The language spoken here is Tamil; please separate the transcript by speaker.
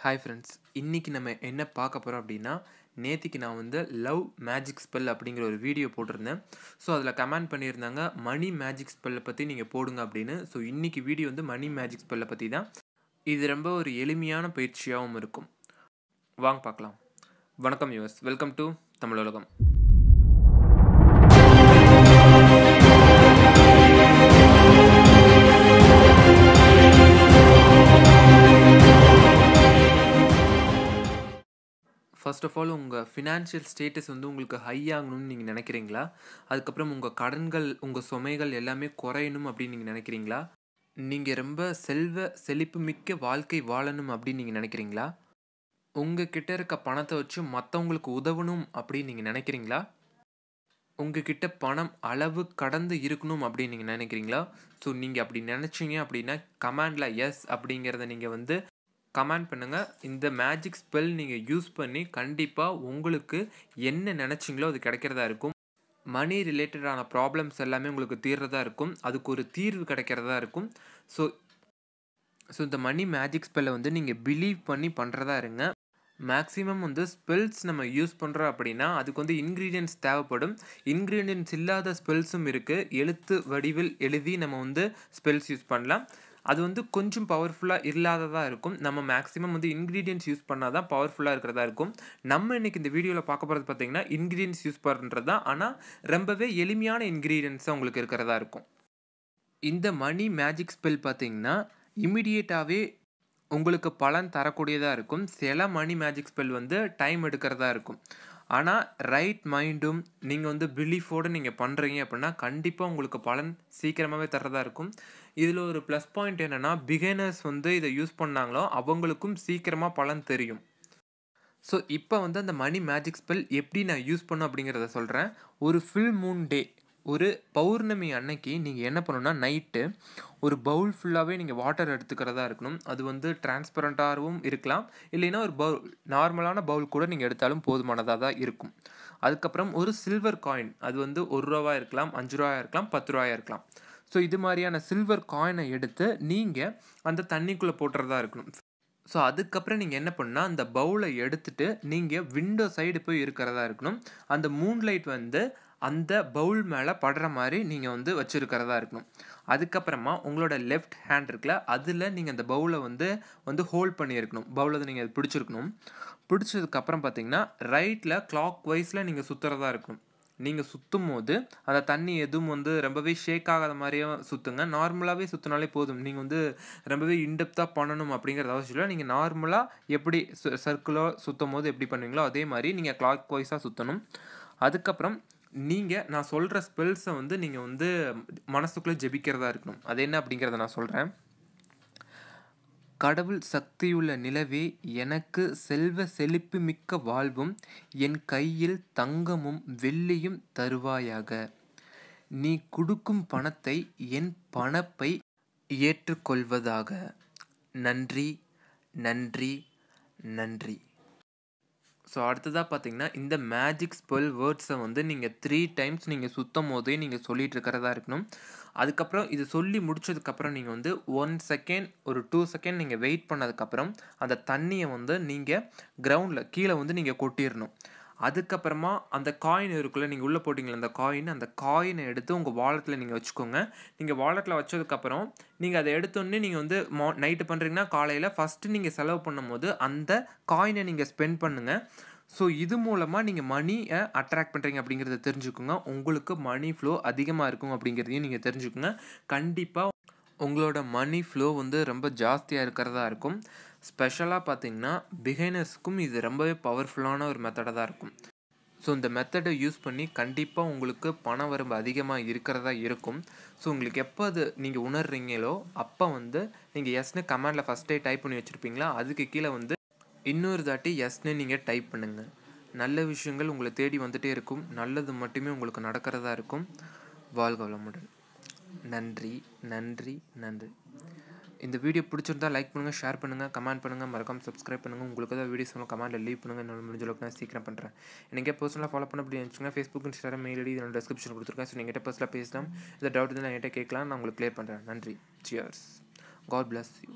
Speaker 1: ஹாய் ஃப்ரெண்ட்ஸ், இன்றைக்கி நம்ம என்ன பார்க்க போகிறோம் அப்படின்னா, நேத்திக்கு நான் வந்து லவ் மேஜிக் ஸ்பெல் அப்படிங்கிற ஒரு வீடியோ போட்டிருந்தேன். ஸோ அதில் கமெண்ட் பண்ணியிருந்தாங்க, மணி மேஜிக் ஸ்பெல்லை பற்றி நீங்கள் போடுங்க அப்படின்னு. ஸோ இன்றைக்கி வீடியோ வந்து மணி மேஜிக் ஸ்பெல்லை பற்றி தான். இது ரொம்ப ஒரு எளிமையான பயிற்சியாகவும் இருக்கும். வாங்க பார்க்கலாம். வணக்கம் யுவர்ஸ், வெல்கம் டு தமிழ் உலகம். ஃபர்ஸ்ட் ஆஃப் ஆல் உங்கள் ஃபினான்ஷியல் ஸ்டேட்டஸ் வந்து உங்களுக்கு ஹை ஆகணும்னு நீங்கள் நினைக்கிறீங்களா? அதுக்கப்புறம் உங்கள் கடன்கள், உங்கள் சுமைகள் எல்லாமே குறையணும் அப்படின்னு நீங்கள் நினைக்கிறீங்களா? நீங்கள் ரொம்ப செழிப்பு மிக்க வாழ்க்கை வாழணும் அப்படின்னு நீங்கள் நினைக்கிறீங்களா? உங்கள் கிட்ட இருக்க பணத்தை வச்சு மற்றவங்களுக்கு உதவணும் அப்படின்னு நீங்கள் நினைக்கிறீங்களா? உங்கள் கிட்ட பணம் அளவு கடந்து இருக்கணும் அப்படின்னு நீங்கள் நினைக்கிறீங்களா? ஸோ நீங்கள் அப்படி நினச்சிங்க அப்படின்னா கமெண்டில் எஸ் அப்படிங்கிறத நீங்கள் வந்து கமெண்ட் பண்ணுங்கள். இந்த மேஜிக் ஸ்பெல் நீங்கள் யூஸ் பண்ணி கண்டிப்பாக உங்களுக்கு என்ன நினச்சிங்களோ அது கிடைக்கிறதா இருக்கும். மணி ரிலேட்டடான ப்ராப்ளம்ஸ் எல்லாமே உங்களுக்கு தீர்றதா இருக்கும். அதுக்கு ஒரு தீர்வு கிடைக்கிறதா இருக்கும். ஸோ இந்த மணி மேஜிக் ஸ்பெல்லை வந்து நீங்கள் பிலீவ் பண்ணி பண்ணுறதா இருங்க. மேக்ஸிமம் வந்து ஸ்பெல்ஸ் நம்ம யூஸ் பண்ணுறோம் அப்படின்னா அதுக்கு வந்து இன்க்ரீடியன்ட்ஸ் தேவைப்படும். இன்க்ரீடியன்ட்ஸ் இல்லாத ஸ்பெல்ஸும் இருக்குது. எழுத்து வடிவில் எழுதி நம்ம வந்து ஸ்பெல்ஸ் யூஸ் பண்ணலாம். அது வந்து கொஞ்சம் பவர்ஃபுல்லாக இல்லாததாக இருக்கும். நம்ம மேக்ஸிமம் வந்து இன்க்ரீடியன்ட்ஸ் யூஸ் பண்ணால் தான் பவர்ஃபுல்லாக இருக்கிறதா இருக்கும். நம்ம இன்றைக்கி இந்த வீடியோவில் பார்க்க போகிறது பார்த்திங்கன்னா இன்க்ரீடியன்ட்ஸ் யூஸ் பண்ணுறது தான். ஆனால் ரொம்பவே எளிமையான இன்க்ரீடியன்ட்ஸாக உங்களுக்கு இருக்கிறதா இருக்கும். இந்த மணி மேஜிக் ஸ்பெல் பார்த்திங்கன்னா இமிடியேட்டாகவே உங்களுக்கு பலன் தரக்கூடியதாக இருக்கும். சில மணி மேஜிக் ஸ்பெல் வந்து டைம் எடுக்கிறதா இருக்கும். ஆனால் ரைட் மைண்டும் நீங்கள் வந்து பிலீஃபோடு நீங்கள் பண்ணுறீங்க அப்படின்னா கண்டிப்பாக உங்களுக்கு பலன் சீக்கிரமாகவே தர்றதா இருக்கும். இதில் ஒரு ப்ளஸ் பாயிண்ட் என்னென்னா, பிகினர்ஸ் வந்து இதை யூஸ் பண்ணாங்களோ அவங்களுக்கும் சீக்கிரமாக பலன் தெரியும். ஸோ இப்போ வந்து அந்த மணி மேஜிக் ஸ்பெல் எப்படி நான் யூஸ் பண்ணணும் அப்படிங்கிறத சொல்கிறேன். ஒரு ஃபுல் மூன் டே, ஒரு பௌர்ணமி அன்னைக்கு நீங்கள் என்ன பண்ணணும்னா, நைட்டு ஒரு பவுல் ஃபுல்லாகவே நீங்கள் வாட்டர் எடுத்துக்கிறதா இருக்கணும். அது வந்து டிரான்ஸ்பரண்ட்டாகவும் இருக்கலாம், இல்லைன்னா ஒரு நார்மலான பவுல் கூட நீங்கள் எடுத்தாலும் போதுமானதாக தான் இருக்கும். அதுக்கப்புறம் ஒரு சில்வர் காயின், அது வந்து ₹1 இருக்கலாம், ₹5 இருக்கலாம், ₹10 இருக்கலாம். ஸோ இது மாதிரியான சில்வர் காயினை எடுத்து நீங்கள் அந்த தண்ணிக்குள்ளே போட்டுறதா இருக்கணும். ஸோ அதுக்கப்புறம் நீங்கள் என்ன பண்ணால், அந்த பவுலை எடுத்துகிட்டு நீங்கள் விண்டோ சைடு போய் இருக்கிறதா இருக்கணும். அந்த மூன்லைட் வந்து அந்த பவுல் மேலே படுற மாதிரி நீங்கள் வந்து வச்சுருக்கிறதா இருக்கணும். அதுக்கப்புறமா உங்களோட லெஃப்ட் ஹேண்ட் இருக்குல்ல, அதில் நீங்கள் அந்த பவுலை வந்து ஹோல்ட் பண்ணியிருக்கணும். பவுலை நீங்கள் அது பிடிச்சிருக்கணும். பிடிச்சதுக்கப்புறம் பார்த்தீங்கன்னா ரைட்டில் கிளாக் வைஸில் நீங்கள் சுற்றுறதா இருக்கணும். நீங்கள் சுற்றும் போது அந்த தண்ணி எதுவும் வந்து ரொம்பவே ஷேக் ஆகாத மாதிரியும் சுற்றுங்க. நார்மலாகவே சுற்றினாலே போதும். நீங்கள் வந்து ரொம்பவே இன்டெப்த்தாக பண்ணணும் அப்படிங்கிறது அவசியம் இல்லை. நீங்கள் நார்மலாக எப்படி சர்க்குலாக சுற்றும் போது எப்படி பண்ணுவீங்களோ அதே மாதிரி நீங்கள் கிளாக் வைஸாக சுற்றணும். அதுக்கப்புறம் நீங்கள் நான் சொல்கிற ஸ்பெல்ஸை வந்து நீங்கள் வந்து மனசுக்குள்ளே ஜெபிக்கிறதா இருக்கணும். அது என்ன அப்படிங்கிறத நான் சொல்கிறேன். கடவுள் சக்தியுள்ள நிலவே, எனக்கு செல்வ செழிப்பு மிக்க வாழ்வும் என் கையில் தங்கமும் வெள்ளியும் தருவாயாக. நீ கொடுக்கும் பணத்தை என் பணப்பை ஏற்றுக்கொள்வதாக. நன்றி, நன்றி, நன்றி. ஸோ அடுத்ததாக பார்த்தீங்கன்னா, இந்த மேஜிக் ஸ்பெல் வேர்ட்ஸை வந்து நீங்கள் 3 டைம்ஸ் நீங்கள் சுற்றும் போதே நீங்கள் சொல்லிகிட்டு இருக்கிறதா இருக்கணும். அதுக்கப்புறம் இது சொல்லி முடிச்சதுக்கப்புறம் நீங்கள் வந்து 1 செகண்ட், ஒரு 2 செகண்ட் நீங்கள் வெயிட் பண்ணதுக்கப்புறம் அந்த தண்ணியை வந்து நீங்கள் கிரவுண்டில் கீழே வந்து நீங்கள் கொட்டிடணும். அதுக்கப்புறமா அந்த காயின் இருக்குல்ல, நீங்கள் உள்ளே போட்டிங்களா அந்த காயினை எடுத்து உங்கள் வாலெட்டில் நீங்கள் வச்சுக்கோங்க. நீங்கள் வாலெட்டில் வச்சதுக்கப்புறம் நீங்கள் அதை எடுத்தோடனே நீங்கள் வந்து நைட்டு பண்ணுறீங்கன்னா காலையில் ஃபஸ்ட்டு நீங்கள் செலவு பண்ணும்போது அந்த காயினை நீங்கள் ஸ்பெண்ட் பண்ணுங்கள். ஸோ இது மூலமாக நீங்கள் மணியை அட்ராக்ட் பண்ணுறீங்க அப்படிங்கிறத தெரிஞ்சுக்கோங்க. உங்களுக்கு மணி ஃப்ளோ அதிகமாக இருக்கும் அப்படிங்கிறதையும் நீங்கள் தெரிஞ்சுக்கோங்க. கண்டிப்பாக உங்களோட மணி ஃப்ளோ வந்து ரொம்ப ஜாஸ்தியாக இருக்கிறதா இருக்கும். ஸ்பெஷலாக பார்த்தீங்கன்னா பிகினர்ஸ்க்கும் இது ரொம்பவே பவர்ஃபுல்லான ஒரு மெத்தடாக தான் இருக்கும். ஸோ இந்த மெத்தடை யூஸ் பண்ணி கண்டிப்பாக உங்களுக்கு பண வரம்பு அதிகமாக இருக்கிறதா இருக்கும். ஸோ உங்களுக்கு எப்போ அது நீங்கள் உணர்றீங்களோ அப்போ வந்து நீங்கள் எஸ்னு கமெண்டில் ஃபஸ்ட்டே டைப் பண்ணி வச்சுருப்பீங்களா, அதுக்கு கீழே வந்து இன்னொரு தாட்டி எஸ்னு நீங்கள் டைப் பண்ணுங்கள். நல்ல விஷயங்கள் உங்களை தேடி வந்துகிட்டே இருக்கும். நல்லது மட்டுமே உங்களுக்கு நடக்கிறதா இருக்கும். வாழ்க வளமுடன். நன்றி, நன்றி, நன்றி. இந்த வீடியோ பிடிச்சிருந்தா லைக் பண்ணுங்கள், ஷேர் பண்ணுங்கள், கமெண்ட் பண்ணுங்கள், மறக்காமல் சப்ஸ்கிரைப் பண்ணுங்கள். உங்களுக்கு ஏதாவது வீடியோஸ் வேணும் கமெண்ட்டில் லீவ் பண்ணுங்கள். என்னோட முடிஞ்ச அளவுக்கு நான் சீக்கிரம் பண்ணுறேன். எனக்கு பர்சனலாக ஃபாலோ பண்ண அப்படி நினச்சிங்கன்னா ஃபேஸ்புக், இன்ஸ்டாகிராம், மெயில் ஐடி என்னோட டிஸ்கிரிப்ஷன் கொடுத்துருக்கேன். ஸோ நீங்கள் பர்சனலாக பேசலாம். இந்த டவுட் தான் நான் என்கிட்ட கேட்கலாம். நான் உங்களுக்கு கிளியர் பண்ணுறேன். நன்றி. சியர்ஸ். God bless you.